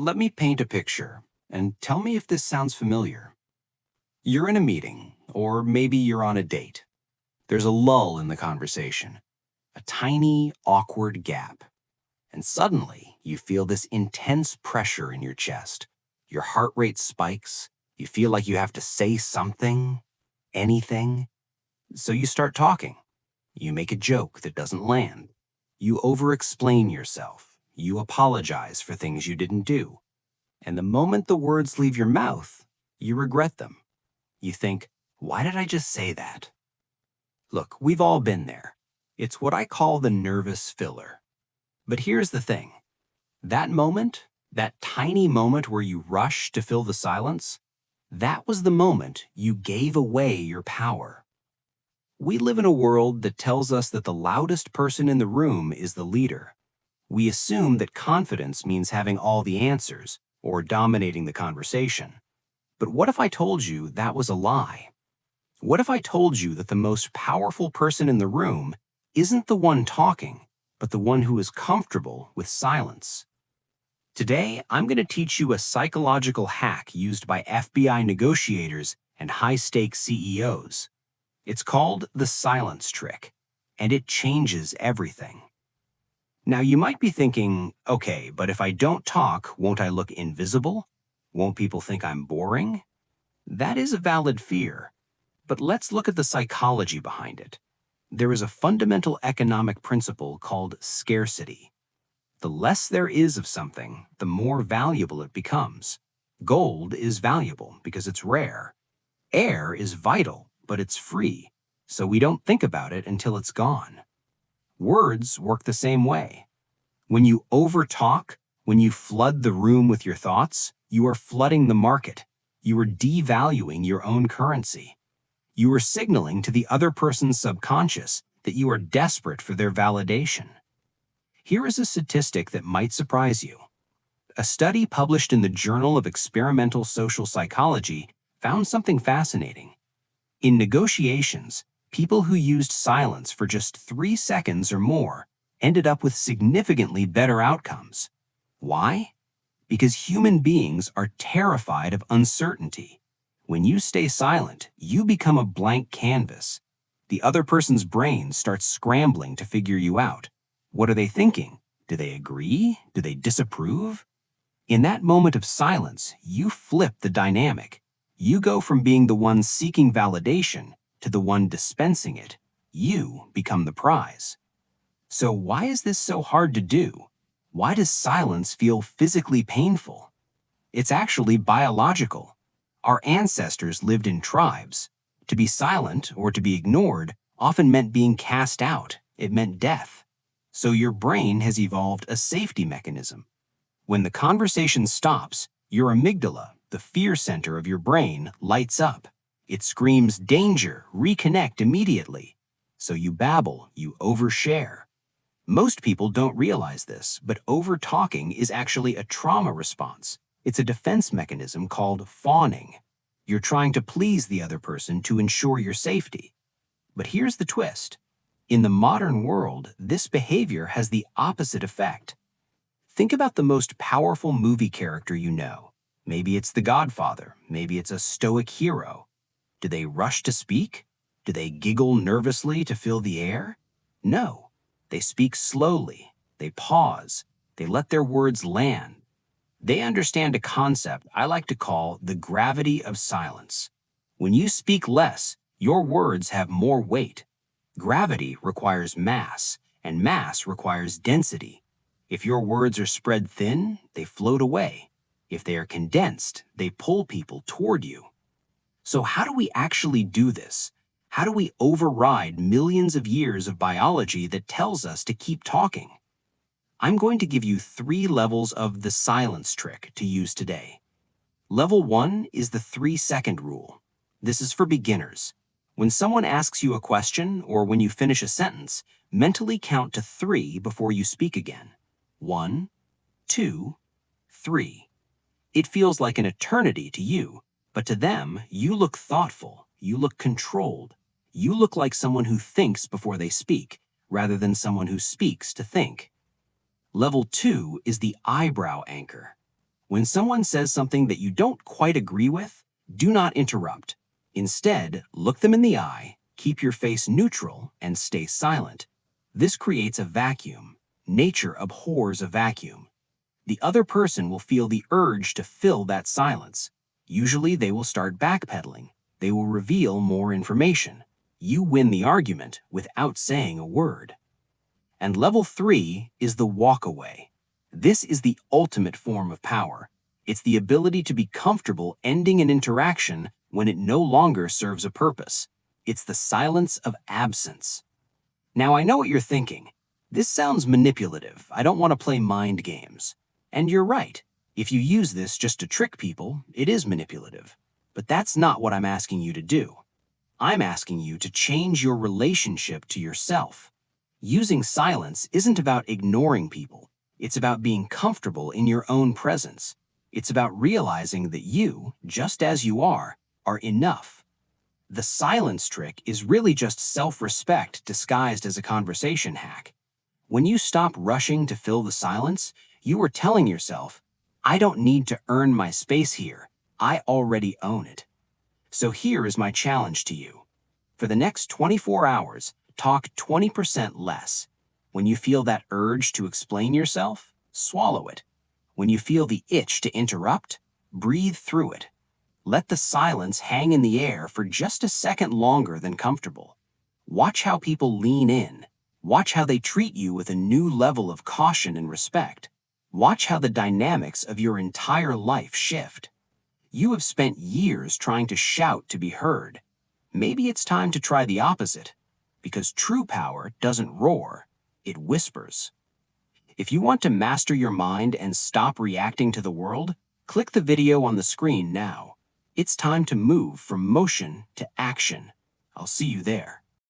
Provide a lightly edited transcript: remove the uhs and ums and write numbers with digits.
Let me paint a picture and tell me if this sounds familiar. You're in a meeting, or maybe you're on a date. There's a lull in the conversation, a tiny, awkward gap. And suddenly, you feel this intense pressure in your chest. Your heart rate spikes. You feel like you have to say something, anything. So you start talking. You make a joke that doesn't land. You over-explain yourself. You apologize for things you didn't do. And the moment the words leave your mouth, you regret them. You think, why did I just say that? Look, we've all been there. It's what I call the nervous filler. But here's the thing. That moment, that tiny moment where you rush to fill the silence, that was the moment you gave away your power. We live in a world that tells us that the loudest person in the room is the leader. We assume that confidence means having all the answers or dominating the conversation. But what if I told you that was a lie? What if I told you that the most powerful person in the room isn't the one talking, but the one who is comfortable with silence? Today, I'm going to teach you a psychological hack used by FBI negotiators and high-stakes CEOs. It's called the silence trick, and it changes everything. Now, you might be thinking, okay, but if I don't talk, won't I look invisible? Won't people think I'm boring? That is a valid fear, but let's look at the psychology behind it. There is a fundamental economic principle called scarcity. The less there is of something, the more valuable it becomes. Gold is valuable because it's rare. Air is vital, but it's free, so we don't think about it until it's gone. Words work the same way. When you overtalk, when you flood the room with your thoughts, you are flooding the market. You are devaluing your own currency. You are signaling to the other person's subconscious that you are desperate for their validation. Here is a statistic that might surprise you. A study published in the Journal of Experimental Social Psychology found something fascinating. In negotiations, people who used silence for just 3 seconds or more ended up with significantly better outcomes. Why? Because human beings are terrified of uncertainty. When you stay silent, you become a blank canvas. The other person's brain starts scrambling to figure you out. What are they thinking? Do they agree? Do they disapprove? In that moment of silence, you flip the dynamic. You go from being the one seeking validation to the one dispensing it. You become the prize. So why is this so hard to do? Why does silence feel physically painful? It's actually biological. Our ancestors lived in tribes. To be silent or to be ignored often meant being cast out. It meant death. So your brain has evolved a safety mechanism. When the conversation stops, your amygdala, the fear center of your brain, lights up. It screams, danger, reconnect immediately. So you babble, you overshare. Most people don't realize this, but over-talking is actually a trauma response. It's a defense mechanism called fawning. You're trying to please the other person to ensure your safety. But here's the twist. In the modern world, this behavior has the opposite effect. Think about the most powerful movie character you know. Maybe it's The Godfather. Maybe it's a stoic hero. Do they rush to speak? Do they giggle nervously to fill the air? No. They speak slowly. They pause. They let their words land. They understand a concept I like to call the gravity of silence. When you speak less, your words have more weight. Gravity requires mass, and mass requires density. If your words are spread thin, they float away. If they are condensed, they pull people toward you. So how do we actually do this? How do we override millions of years of biology that tells us to keep talking? I'm going to give you 3 levels of the silence trick to use today. Level 1 is the 3-second rule. This is for beginners. When someone asks you a question or when you finish a sentence, mentally count to 3 before you speak again. 1, 2, 3. It feels like an eternity to you, but to them, you look thoughtful, you look controlled. You look like someone who thinks before they speak, rather than someone who speaks to think. Level 2 is the eyebrow anchor. When someone says something that you don't quite agree with, do not interrupt. Instead, look them in the eye, keep your face neutral, and stay silent. This creates a vacuum. Nature abhors a vacuum. The other person will feel the urge to fill that silence. Usually they will start backpedaling. They will reveal more information. You win the argument without saying a word. And level 3 is the walk away. This is the ultimate form of power. It's the ability to be comfortable ending an interaction when it no longer serves a purpose. It's the silence of absence. Now I know what you're thinking. This sounds manipulative. I don't want to play mind games. And you're right. If you use this just to trick people, it is manipulative. But that's not what I'm asking you to do. I'm asking you to change your relationship to yourself. Using silence isn't about ignoring people. It's about being comfortable in your own presence. It's about realizing that you, just as you are enough. The silence trick is really just self-respect disguised as a conversation hack. When you stop rushing to fill the silence, you are telling yourself, I don't need to earn my space here. I already own it. So here is my challenge to you. For the next 24 hours, talk 20% less. When you feel that urge to explain yourself, swallow it. When you feel the itch to interrupt, breathe through it. Let the silence hang in the air for just a second longer than comfortable. Watch how people lean in. Watch how they treat you with a new level of caution and respect. Watch how the dynamics of your entire life shift. You have spent years trying to shout to be heard. Maybe it's time to try the opposite, because true power doesn't roar, it whispers. If you want to master your mind and stop reacting to the world, click the video on the screen now. It's time to move from motion to action. I'll see you there.